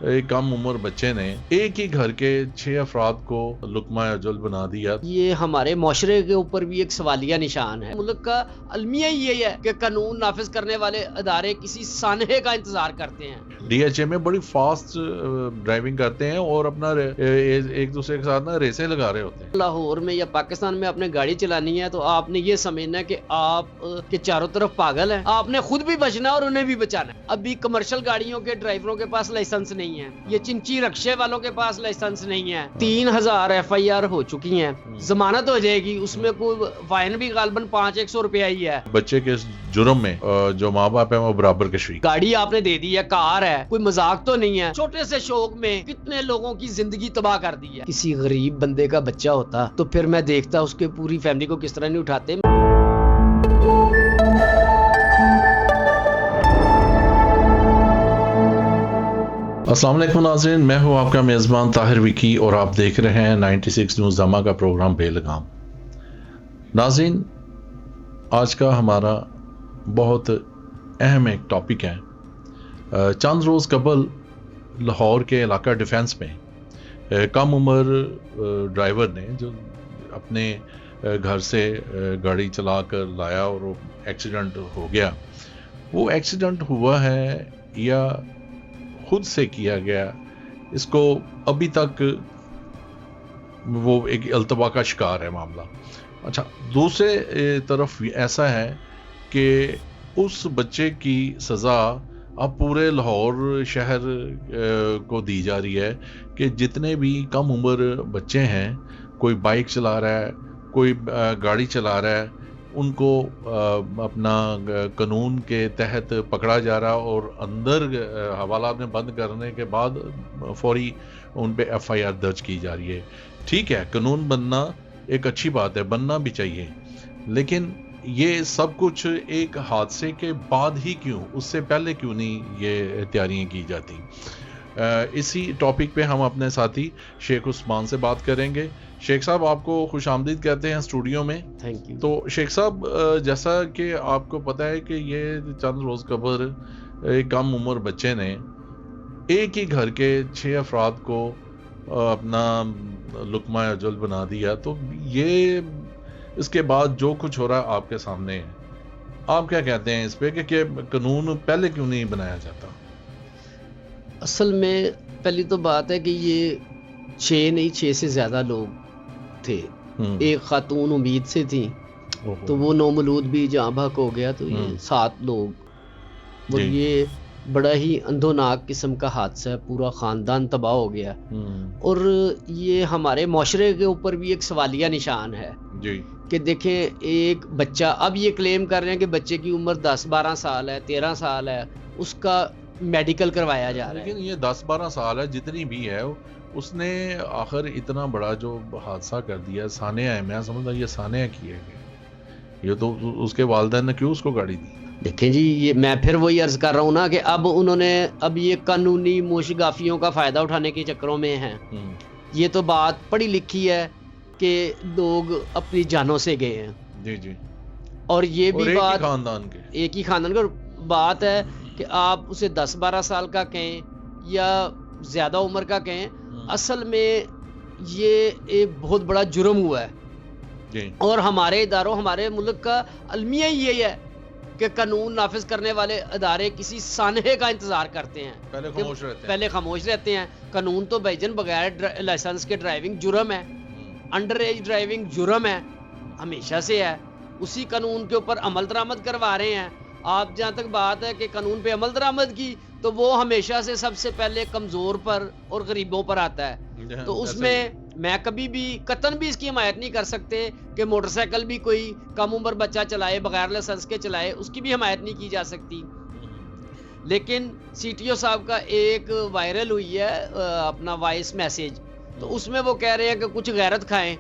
ایک کم عمر بچے نے ایک ہی گھر کے 6 افراد کو لقمہ اجل بنا دیا. یہ ہمارے معاشرے کے اوپر بھی ایک سوالیہ نشان ہے. ملک کا المیہ یہی ہے کہ قانون نافذ کرنے والے ادارے کسی سانحے کا انتظار کرتے ہیں. ڈی ایچ اے میں بڑی فاسٹ ڈرائیونگ کرتے ہیں اور اپنا ایک دوسرے کے ساتھ نا ریسیں لگا رہے ہوتے ہیں. لاہور میں یا پاکستان میں آپ نے گاڑی چلانی ہے تو آپ نے یہ سمجھنا ہے کہ آپ کے چاروں طرف پاگل ہیں. آپ نے خود بھی بچنا اور انہیں بھی بچانا ہے. ابھی کمرشل گاڑیوں کے ڈرائیوروں کے پاس لائسنس نہیں ہے. یہ چنچی رکشے والوں کے پاس لائسنس نہیں ہے. 3000 FIR ہو چکی ہیں. ضمانت ہو جائے گی, اس میں کوئی فائن بھی غالباً 500 روپیہ ہی ہے. بچے کے جرم میں جو ماں باپ ہیں وہ برابر کے شریک. گاڑی آپ نے دے دی ہے, کار ہے, کوئی مذاق تو نہیں ہے. چھوٹے سے شوق میں کتنے لوگوں کی زندگی تباہ کر دی ہے. کسی غریب بندے کا بچہ ہوتا تو پھر میں دیکھتا اس کے پوری فیملی کو کس طرح نہیں اٹھاتے. السلام علیکم ناظرین, میں ہوں آپ کا میزبان طاہر وکی اور آپ دیکھ رہے ہیں 96 نیوز زما کا پروگرام بے لگام. ناظرین, آج کا ہمارا بہت اہم ایک ٹاپک ہے. چند روز قبل لاہور کے علاقہ ڈیفنس میں کم عمر ڈرائیور نے جو اپنے گھر سے گاڑی چلا کر لایا اور وہ ایکسیڈنٹ ہو گیا. وہ ایکسیڈنٹ ہوا ہے یا خود سے کیا گیا, اس کو ابھی تک وہ ایک التوا کا شکار ہے معاملہ. اچھا, دوسرے طرف ایسا ہے کہ اس بچے کی سزا اب پورے لاہور شہر کو دی جا رہی ہے کہ جتنے بھی کم عمر بچے ہیں, کوئی بائک چلا رہا ہے, کوئی گاڑی چلا رہا ہے, ان کو اپنا قانون کے تحت پکڑا جا رہا اور اندر حوالات میں بند کرنے کے بعد فوری ان پہ FIR درج کی جا رہی ہے. ٹھیک ہے, قانون بننا ایک اچھی بات ہے, بننا بھی چاہیے, لیکن یہ سب کچھ ایک حادثے کے بعد ہی کیوں, اس سے پہلے کیوں نہیں یہ تیاریاں کی جاتی. اسی ٹاپک پہ ہم اپنے ساتھی شیخ عثمان سے بات کریں گے. شیخ صاحب, آپ کو خوش آمدید کہتے ہیں اسٹوڈیو میں. Thank you. تو شیخ صاحب, جیسا کہ آپ کو پتہ ہے کہ یہ چند روز قبل ایک کم عمر بچے نے ایک ہی گھر کے 6 افراد کو اپنا لقمہ اجل بنا دیا. تو یہ اس کے بعد جو کچھ ہو رہا ہے آپ کے سامنے ہے, آپ کیا کہتے ہیں اس پہ کہ قانون پہلے کیوں نہیں بنایا جاتا؟ اصل میں پہلی تو بات ہے کہ یہ 6 نہیں 6 سے زیادہ لوگ تھے. ایک خاتون امید سے تھی تو وہ نومولود بھی جاں بحق ہو گیا, تو یہ 7 لوگ. اور یہ بڑا ہی اندھوناک قسم کا حادثہ ہے, پورا خاندان تباہ ہو گیا. اور یہ ہمارے معاشرے کے اوپر بھی ایک سوالیہ نشان ہے کہ دیکھیں, ایک بچہ, اب یہ کلیم کر رہے ہیں کہ بچے کی عمر 10-12 سال ہے, 13 سال ہے, اس کا میڈیکل کروایا جا رہا ہے. لیکن یہ 10-12 سال ہے جتنی بھی ہے, اس نے آخر اتنا بڑا جو حادثہ کر دیا, سانحہ ہے. میں سمجھتا یہ سانحہ کیا گیا, یہ تو اس کے والدین نے کیوں اس کو گاڑی دی. دیکھیں جی, یہ میں پھر وہی عرض کر رہا ہوں نا کہ اب انہوں نے یہ قانونی موشگافیوں کا فائدہ اٹھانے کے چکروں میں ہیں. یہ تو بات پڑھی لکھی ہے کہ لوگ اپنی جانوں سے گئے ہیں. جی. اور یہ بھی بات ایک ہی خاندان کی بات ہے کہ آپ اسے 10-12 سال کا کہیں یا زیادہ عمر کا کہیں, اصل میں یہ ایک بہت بڑا جرم ہوا ہے. اور ہمارے اداروں, ہمارے ملک کا المیہ یہی ہے کہ قانون نافذ کرنے والے ادارے کسی سانحے کا انتظار کرتے ہیں, پہلے خاموش رہتے ہیں. قانون تو بھائیجن بغیر لائسنس کے ڈرائیونگ جرم ہے, انڈر ایج ڈرائیونگ جرم ہے, ہمیشہ سے ہے. اسی قانون کے اوپر عمل درآمد کروا رہے ہیں. آپ جہاں تک بات ہے کہ قانون پہ عمل درآمد کی, تو وہ ہمیشہ سے سب سے پہلے کمزور پر اور غریبوں پر آتا ہے. تو اس میں کبھی بھی قطعاً بھی اس کی حمایت نہیں کر سکتے کہ موٹر سائیکل بھی کوئی کم عمر بچہ چلائے, بغیر لائسنس کے چلائے, اس کی بھی حمایت نہیں کی جا سکتی. لیکن CTO صاحب کا ایک وائرل ہوئی ہے اپنا وائس میسیج, تو اس میں وہ کہہ رہے ہیں کہ کچھ غیرت کھائیں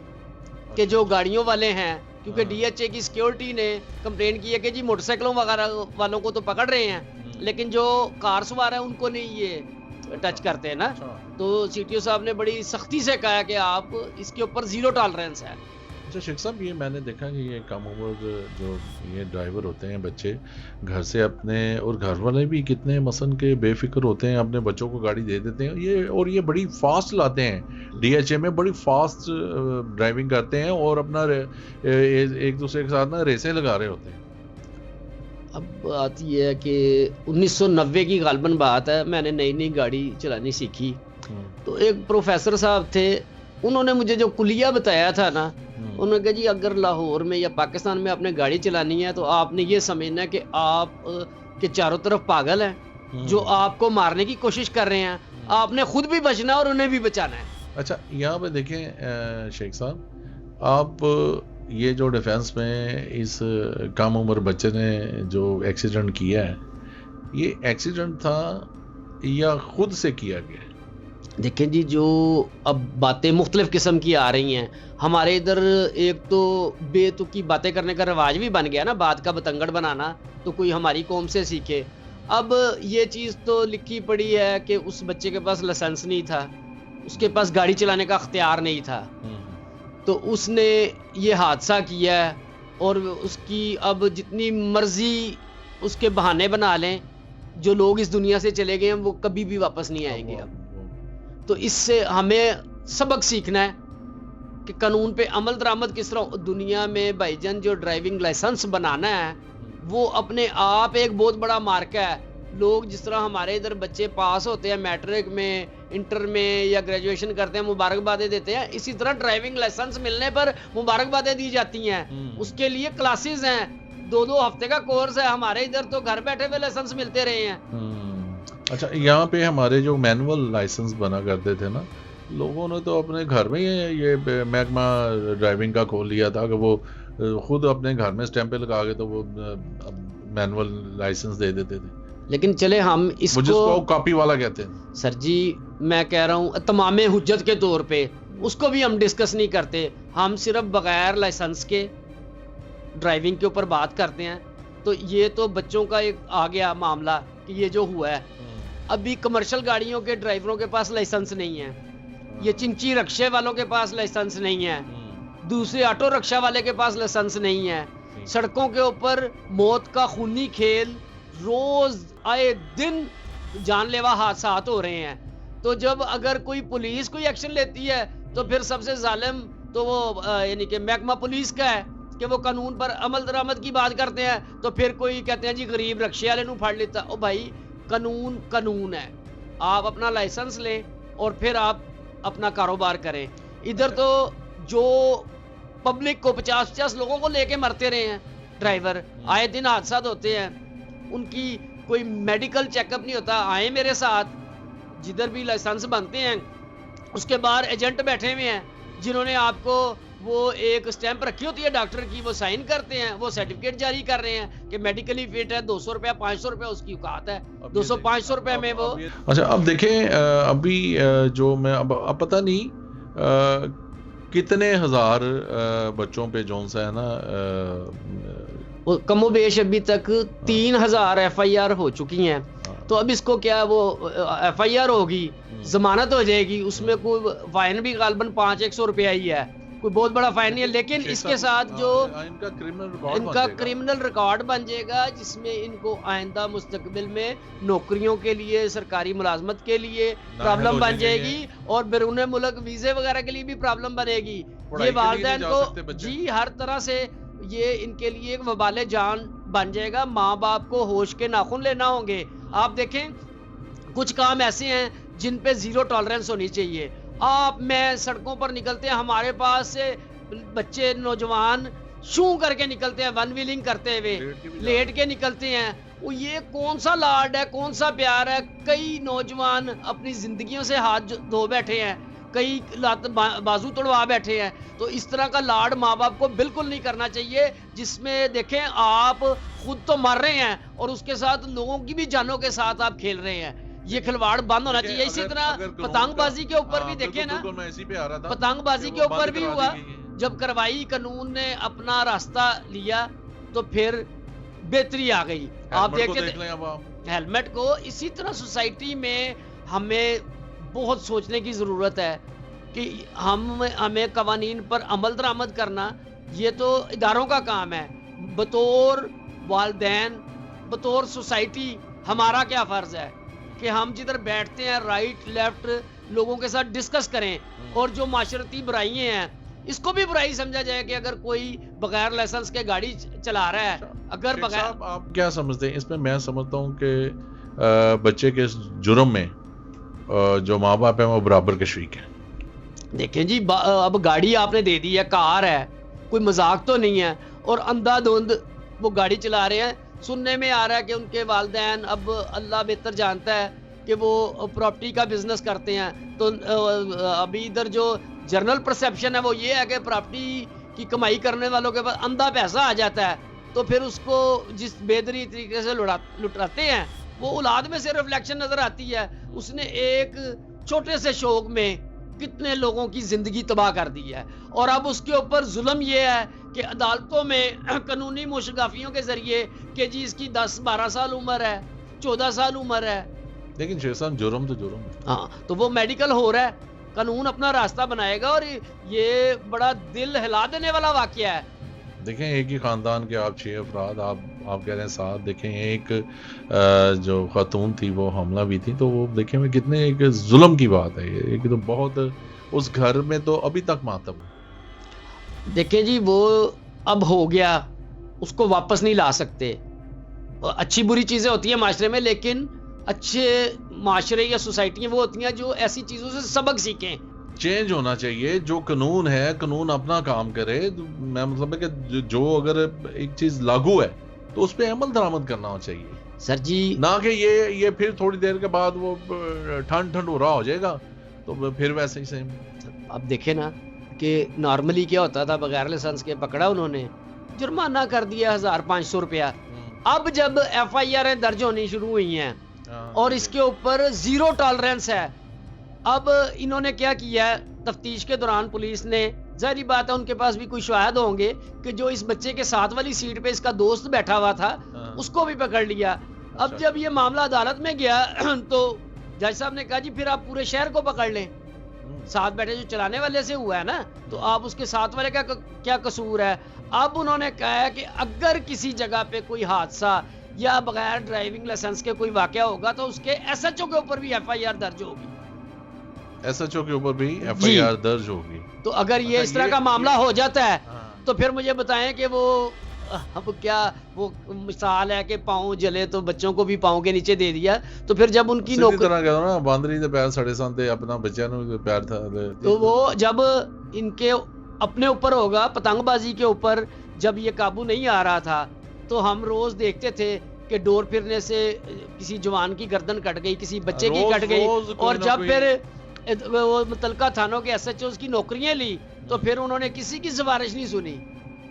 کہ جو گاڑیوں والے ہیں, کیونکہ DHA کی سیکیورٹی نے کمپلین کی ہے کہ جی موٹر سائیکلوں وغیرہ والوں کو تو پکڑ رہے ہیں, لیکن جو کار سوار ہیں ان کو نہیں یہ ٹچ کرتے ہیں نا. تو CTO صاحب نے بڑی سختی سے کہا کہ آپ اس کے اوپر 0 ٹالرنس ہے. اچھا شیخ صاحب، یہ میں نے دیکھا کہ یہ کم عمر جو یہ ڈرائیور ہوتے ہیں بچے، گھر سے اپنے اور گھر والے بھی کتنے مثلاً کے بے فکر ہوتے ہیں، اپنے بچوں کو گاڑی دے دیتے ہیں یہ بڑی فاسٹ لاتے ہیں، ڈی ایچ اے میں بڑی فاسٹ ڈرائیونگ کرتے ہیں اور اپنا ایک دوسرے کے ساتھ نا ریسیں لگا رہے ہوتے ہیں. اب بات یہ ہے کہ 1990 کی غالباً بات ہے، میں نے نئی گاڑی چلانی سیکھی، تو ایک پروفیسر صاحب تھے، انہوں نے مجھے جو کلیہ بتایا تھا نا، انہوں نے کہا جی اگر لاہور میں یا پاکستان میں آپ نے گاڑی چلانی ہے تو آپ نے یہ سمجھنا ہے کہ آپ کے چاروں طرف پاگل ہیں جو آپ کو مارنے کی کوشش کر رہے ہیں، آپ نے خود بھی بچنا اور انہیں بھی بچانا ہے. اچھا یہاں پہ دیکھیں شیخ صاحب، آپ یہ جو ڈیفینس میں اس کم عمر بچے نے جو ایکسیڈنٹ کیا ہے، یہ ایکسیڈنٹ تھا یا خود سے کیا گیا؟ دیکھیں جی، جو اب باتیں مختلف قسم کی آ رہی ہیں ہمارے ادھر، ایک تو بے تکی باتیں کرنے کا رواج بھی بن گیا نا، بات کا بتنگڑ بنانا، تو کوئی ہماری قوم سے سیکھے. اب یہ چیز تو لکھی پڑی ہے کہ اس بچے کے پاس لائسنس نہیں تھا، اس کے پاس گاڑی چلانے کا اختیار نہیں تھا، تو اس نے یہ حادثہ کیا ہے، اور اس کی اب جتنی مرضی اس کے بہانے بنا لیں، جو لوگ اس دنیا سے چلے گئے ہیں وہ کبھی بھی واپس نہیں آئیں گے. اب تو اس سے ہمیں سبق سیکھنا ہے کہ قانون پہ عمل درآمد کس طرح. دنیا میں بھائی جان جو ڈرائیونگ لائسنس بنانا ہے وہ اپنے آپ ایک بہت بڑا مارکا ہے. لوگ جس طرح ہمارے ادھر بچے پاس ہوتے ہیں میٹرک میں، انٹر میں یا گریجویشن کرتے ہیں، مبارکبادیں دیتے ہیں، اسی طرح ڈرائیونگ لائسنس ملنے پر مبارکبادیں دی جاتی ہیں. اس کے لیے کلاسز ہیں، 2 ہفتے کا کورس ہے. ہمارے ادھر تو گھر بیٹھے ہوئے لائسنس ملتے رہے ہیں. اچھا یہاں پہ ہمارے جو مینول لائسنس بنا کرتے تھے نا، لوگوں نے تو اپنے گھر میں یہ محکمہ ڈرائیونگ کا کھول لیا تھا کہ وہ خود اپنے گھر میں اسٹیمپیں لگا کے تو وہ مینول لائسنس دے دیتے تھے. لیکن چلے ہم اس کو کاپی والا کہتے ہیں سر جی، میں کہہ رہا ہوں تمام حجت کے طور پہ اس کو بھی ہم ڈسکس نہیں کرتے، ہم صرف بغیر لائسنس کے ڈرائیونگ کے اوپر بات کرتے ہیں. تو یہ تو بچوں کا ایک آ گیا معاملہ کہ یہ جو ہوا ہے. ابھی کمرشل گاڑیوں کے ڈرائیوروں کے پاس لائسنس نہیں ہے، یہ چنچی رکشے والوں کے پاس لائسنس نہیں ہے، دوسرے آٹو رکشا والے کے پاس لائسنس نہیں ہے. سڑکوں کے اوپر موت کا خونی کھیل، روز آئے دن جان لیوا حادثات ہو رہے ہیں. تو جب اگر کوئی پولیس کوئی ایکشن لیتی ہے تو پھر سب سے ظالم تو وہ یعنی کہ محکمہ پولیس کا ہے کہ وہ قانون پر عمل درآمد کی بات کرتے ہیں. تو پھر کوئی کہتے ہیں جی غریب رکشے والے نو پھڑ لیتا. او بھائی قانون ہے، آپ اپنا لائسنس لیں اور پھر آپ اپنا کاروبار کریں. ادھر تو جو پبلک کو 50 لوگوں کو لے کے مرتے رہے ہیں ڈرائیور، آئے دن حادثات ہوتے ہیں، ان کی کوئی میڈیکل چیک اپ نہیں ہوتا. آئے میرے ساتھ جدھر بھی لائسنس بنتے ہیں اس کے باہر ایجنٹ بیٹھے ہوئے ہیں جنہوں نے آپ کو وہ ایک سٹیمپ رکھی ہوتی ہے ڈاکٹر کی، وہ سائن کرتے ہیں، وہ سرٹیفکیٹ جاری کر رہے ہیں کہ میڈیکلی فٹ ہے. 200 روپیہ 500 روپیہ اس کی اوقات ہے، 200-500 روپے میں وہ. اچھا اب دیکھیں ابھی جو میں اب پتہ نہیں کتنے ہزار بچوں پہ جون سا ہے نا کم و بیش ابھی تک 3000 FIR ہو چکی ہیں. تو اب اس کو کیا وہ FIR ہوگی، ضمانت ہو جائے گی، اس میں کوئی فائن بھی غالباً 500 روپیہ ہی ہے، کوئی بہت بڑا فائن نہیں ہے. لیکن اس کے ساتھ جو ان کا کرمنل ریکارڈ بن جائے گا جس میں ان کو آئندہ مستقبل میں نوکریوں کے لیے، سرکاری ملازمت کے لیے پرابلم بن جائے گی، اور بیرون ملک ویزے وغیرہ کے لیے بھی پرابلم بنے گی. یہ والدین کو جی ہر طرح سے یہ ان کے لیے ایک وبال جان بن جائے گا. ماں باپ کو ہوش کے ناخن لینا ہوں گے. آپ دیکھیں کچھ کام ایسے ہیں جن پہ 0 ٹالرنس ہونی چاہیے. آپ میں سڑکوں پر نکلتے ہیں، ہمارے پاس سے بچے نوجوان شوں کر کے نکلتے ہیں، ون ویلنگ کرتے ہوئے لیٹ کے نکلتے ہیں. وہ یہ کون سا لاڈ ہے، کون سا پیار ہے. کئی نوجوان اپنی زندگیوں سے ہاتھ دھو بیٹھے ہیں، کئی بازو توڑوا بیٹھے ہیں. تو اس طرح کا لاڈ ماں باپ کو بالکل نہیں کرنا چاہیے جس میں دیکھیں آپ خود تو مر رہے ہیں اور اس کے ساتھ لوگوں کی بھی جانوں کے ساتھ آپ کھیل رہے ہیں. یہ کھلواڑ بند ہونا چاہیے. اسی طرح پتنگ بازی کے اوپر بھی دیکھیں نا، پتنگ بازی کے اوپر بھی ہوا. جب کارروائی قانون نے اپنا راستہ لیا تو پھر بہتری آ گئی. آپ دیکھیں ہیلمٹ کو. اسی طرح سوسائٹی میں ہمیں بہت سوچنے کی ضرورت ہے کہ ہمیں قوانین پر عمل درآمد کرنا یہ تو اداروں کا کام ہے. بطور والدین، بطور سوسائٹی ہمارا کیا فرض ہے کہ ہم جدھر بیٹھتے ہیں رائٹ لیفٹ لوگوں کے ساتھ ڈسکس کریں، اور جو معاشرتی برائیاں ہیں اس کو بھی برائی سمجھا جائے کہ اگر کوئی بغیر لائسنس کے گاڑی چلا رہا ہے. اگر بغیر، آپ کیا سمجھتے ہیں اس میں؟ میں سمجھتا ہوں کہ بچے کے جرم میں جو ماں باپ ہیں وہ برابر کے شریک ہیں. دیکھیں جی، اب گاڑی آپ نے دے دی ہے، کار ہے، کوئی مذاق تو نہیں ہے، اور اندھا دھند وہ گاڑی چلا رہے ہیں. سننے میں آ رہا ہے کہ ان کے والدین، اب اللہ بہتر جانتا ہے کہ وہ پراپرٹی کا بزنس کرتے ہیں، تو ابھی ادھر جو جنرل پرسیپشن ہے وہ یہ ہے کہ پراپرٹی کی کمائی کرنے والوں کے پاس اندھا پیسہ آ جاتا ہے، تو پھر اس کو جس بہتری طریقے سے لٹاتے ہیں وہ اولاد میں سے ریفلیکشن نظر آتی ہے. اس نے ایک چھوٹے سے شوق میں کتنے لوگوں کی زندگی تباہ کر دی ہے. اور اب اس کے اوپر ظلم یہ ہے کہ عدالتوں میں قانونی موشگافیوں کے ذریعے کہ جی اس کی 10-12 سال عمر ہے، 14 سال عمر ہے. لیکن شیخ صاحب جرم تو جرم ہے. ہاں، تو وہ میڈیکل ہو رہا ہے، قانون اپنا راستہ بنائے گا. اور یہ بڑا دل ہلا دینے والا واقعہ ہے. دیکھیں ایک ہی خاندان کے آپ 6 افراد، آپ کہہ رہے ہیں 7. دیکھیں ایک جو خاتون تھی وہ حاملہ بھی تھی، تو وہ دیکھیں میں کتنے ایک ظلم کی بات ہے. یہ تو بہت، اس گھر میں تو ابھی تک ماتم ہے. دیکھیں جی، وہ اب ہو گیا، اس کو واپس نہیں لا سکتے. اچھی بری چیزیں ہوتی ہیں معاشرے میں، لیکن اچھے معاشرے یا سوسائٹیاں وہ ہوتی ہیں جو ایسی چیزوں سے سبق سیکھیں. چینج ہونا چاہیے. جو قانون ہے، قانون اپنا کام کرے. میں مطلب ہے کہ جو اگر ایک چیز لاگو ہے تو اس پہ عمل درآمد کرنا چاہیے سر جی. نہ کہ یہ پھر تھوڑی دیر کے بعد وہ ٹھنڈ ہو رہا ہو جائے گا تو پھر ویسے ہی سیم. اب دیکھیں نا کہ نارملی کیا ہوتا تھا، بغیر لائسنس کے پکڑا انہوں نے، جرمانہ کر دیا 1500 روپیہ. اب جب FIR درج ہونی شروع ہوئی ہیں اور اس کے اوپر 0 ٹالرنس ہے، اب انہوں نے کیا کیا ہے، تفتیش کے دوران پولیس نے، ظاہری بات ہے ان کے پاس بھی کوئی شواہد ہوں گے کہ جو اس بچے کے ساتھ والی سیٹ پہ اس کا دوست بیٹھا ہوا تھا اس کو بھی پکڑ لیا. اب جب یہ معاملہ عدالت میں گیا تو جج صاحب نے کہا جی پھر آپ پورے شہر کو پکڑ لیں، ساتھ بیٹھے جو چلانے والے سے ہوا ہے نا، تو آپ اس کے ساتھ والے کا کیا قصور ہے. اب انہوں نے کہا ہے کہ اگر کسی جگہ پہ کوئی حادثہ یا بغیر ڈرائیونگ لائسنس کے کوئی واقعہ ہوگا تو اس کے SHO کے اوپر بھی FIR درج ہوگی. SHO کے اوپر بھی FIR درج ہوگی. تو اگر یہ اس طرح کا معاملہ ہو جاتا ہے تو پھر مجھے بتائیں کہ وہ اب کیا، وہ مثال ہے کہ پاؤں جلے تو بچوں کو بھی پاؤں کے نیچے دے دیا، تو پھر جب ان کی نوکری باندری دے پیر سڑے سانتے اپنا بچہ نو پیر تھا، تو وہ جب ان کے اپنے اوپر ہوگا، پتنگ بازی کے اوپر جب یہ قابو نہیں آ رہا تھا تو ہم روز دیکھتے تھے کہ ڈور پھرنے سے کسی جوان کی گردن کٹ گئی، کسی بچے کی کٹ گئی. اور جب پھر وہ متعلقہ تھانوں کے SHOs کی نوکریاں لی تو پھر انہوں نے کسی کی سفارش نہیں سنی،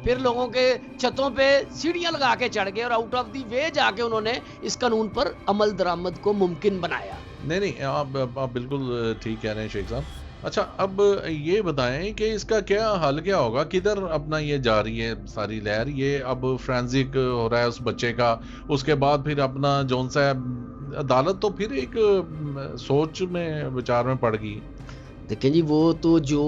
پھر لوگوں کے چھتوں پہ سیڑھیاں لگا کے چڑھ گئے اور آؤٹ آف دی وے جا کے انہوں نے اس قانون پر عمل درآمد کو ممکن بنایا. نہیں آپ بالکل ٹھیک کہہ رہے ہیں شیخ صاحب. اچھا اب یہ بتائیں کہ اس کا کیا حل کیا ہوگا؟ کدھر اپنا یہ جا رہی ہے ساری لہر؟ یہ اب فرینزک ہو رہا ہے اس بچے کا، اس کے بعد پھر اپنا جون سا عدالت تو پھر ایک سوچ میں وچار میں پڑ گئی. دیکھیں جی، وہ تو جو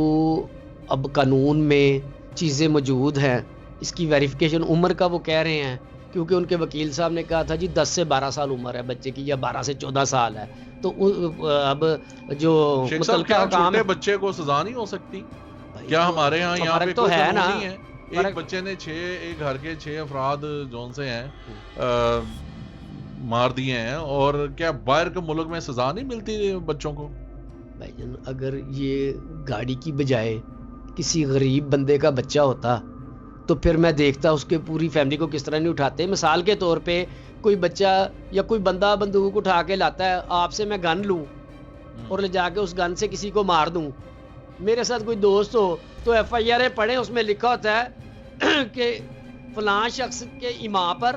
اب قانون میں چیزیں موجود ہیں اس کی ویریفیکیشن عمر کا وہ کہہ رہے ہیں، کیونکہ ان کے وکیل صاحب نے کہا تھا جی 10 سے 12 سال عمر ہے بچے کی، یا 12 سے 14 سال ہے. تو اب جو متعلقہ چھوٹے بچے کو سزا نہیں ہو سکتی کیا؟ ہمارے ہاں یہاں پہ کوئی قانون نہیں ہے. ایک بچے نے ایک گھر کے 6 افراد جون سے ہیں مار دیے ہیں، اور کیا باہر کے ملک میں سزا نہیں ملتی بچوں کو؟ بھائی جان، اگر یہ گاڑی کی بجائے کسی غریب بندے کا بچہ ہوتا تو پھر میں دیکھتا اس کے پوری فیملی کو کس طرح نہیں اٹھاتے. مثال کے طور پہ کوئی بچہ یا کوئی بندہ بندوق اٹھا کے لاتا ہے، آپ سے میں گن لوں اور لے جا کے اس گن سے کسی کو مار دوں. میرے ساتھ کوئی دوست ہو تو FIR پڑھیں، اس میں لکھا ہوتا ہے کہ فلاں شخص کے ایما پر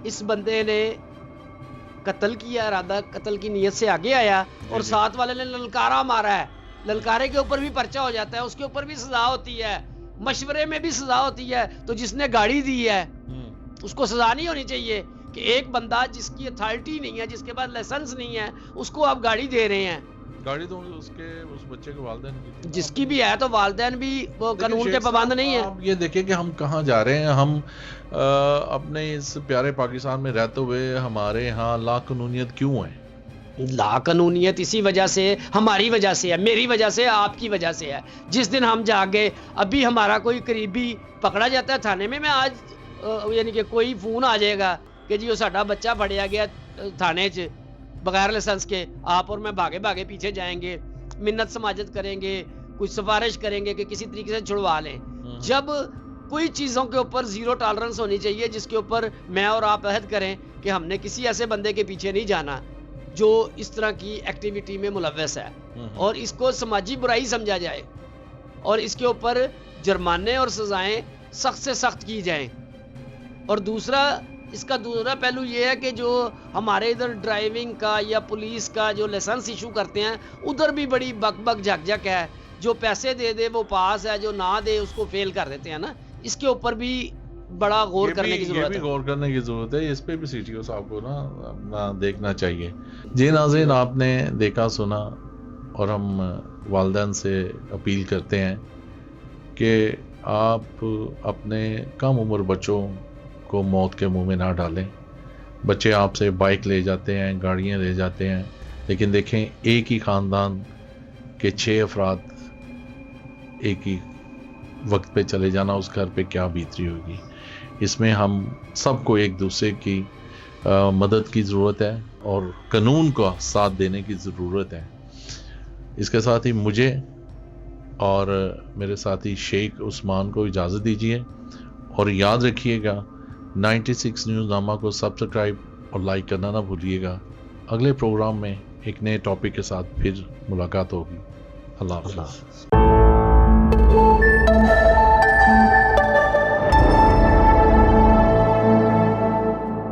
اس بندے نے قتل کیا، ارادہ قتل کی نیت سے آگے آیا اور ساتھ والے نے للکارا مارا ہے. للکارے کے اوپر بھی پرچہ ہو جاتا ہے، اس کے اوپر بھی سزا ہوتی ہے، مشورے میں بھی سزا ہوتی ہے. تو جس نے گاڑی دی ہے اس کو سزا نہیں ہونی چاہیے کہ ایک بندہ جس کی اتھارٹی نہیں ہے، جس کے پاس لائسنس نہیں ہے، اس کو آپ گاڑی دے رہے ہیں. گاڑی تو اس بچے کے والدین کی تھی، جس کی بھی ہے تو والدین بھی وہ قانون کے پابند نہیں ہیں. آپ یہ دیکھیں کہ ہم کہاں جا رہے ہیں. ہم اپنے اس پیارے پاکستان میں رہتے ہوئے ہمارے ہاں لا قانونیت کیوں ہے؟ لا قانونیت اسی وجہ سے، ہماری وجہ سے ہے، میری وجہ سے، آپ کی وجہ سے ہے. جس دن ہم جاگے، ابھی ہمارا کوئی قریبی پکڑا جاتا ہے تھانے میں آج یعنی کہ کوئی فون آ جائے گا کہ جی وہ ساڈا بچہ پھڑیا گیا تھانے چ بغیر لائسنس کے، آپ اور میں بھاگے بھاگے پیچھے جائیں گے، منت سماجت کریں گے، کچھ سفارش کریں گے کہ کسی طریقے سے چھڑوا لیں. جب کوئی چیزوں کے اوپر زیرو ٹالرنس ہونی چاہیے جس کے اوپر میں اور آپ عہد کریں کہ ہم نے کسی ایسے بندے کے پیچھے نہیں جانا جو اس طرح کی ایکٹیویٹی میں ملوث ہے، اور اس کو سماجی برائی سمجھا جائے اور اس کے اوپر جرمانے اور سزائیں سخت سے سخت کی جائیں. اور دوسرا اس کا دوسرا پہلو یہ ہے کہ جو ہمارے ادھر ڈرائیونگ کا یا پولیس کا جو لائسنس ایشو کرتے ہیں ادھر بھی بڑی بک بک جھک جھک ہے. جو پیسے دے دے وہ پاس ہے، جو نہ دے اس کو فیل کر دیتے ہیں نا. اس کے اوپر بھی بڑا غور کرنے کی ضرورت ہے. غور کرنے کی ضرورت ہے. اس پہ بھی سی ٹی او صاحب کو نا دیکھنا چاہیے. جی ناظرین، آپ نے دیکھا سنا، اور ہم والدین سے اپیل کرتے ہیں کہ آپ اپنے کم عمر بچوں کو موت کے منہ میں نہ ڈالیں. بچے آپ سے بائک لے جاتے ہیں، گاڑیاں لے جاتے ہیں، لیکن دیکھیں ایک ہی خاندان کے 6 افراد ایک ہی وقت پہ چلے جانا، اس گھر پہ کیا بیتری ہوگی. اس میں ہم سب کو ایک دوسرے کی مدد کی ضرورت ہے اور قانون کا ساتھ دینے کی ضرورت ہے. اس کے ساتھ ہی مجھے اور میرے ساتھی شیخ عثمان کو اجازت دیجیے، اور یاد رکھیے گا 96 نیوز نامہ کو سبسکرائب اور لائک کرنا نہ بھولیے گا. اگلے پروگرام میں ایک نئے ٹاپک کے ساتھ پھر ملاقات ہوگی. اللہ حافظ.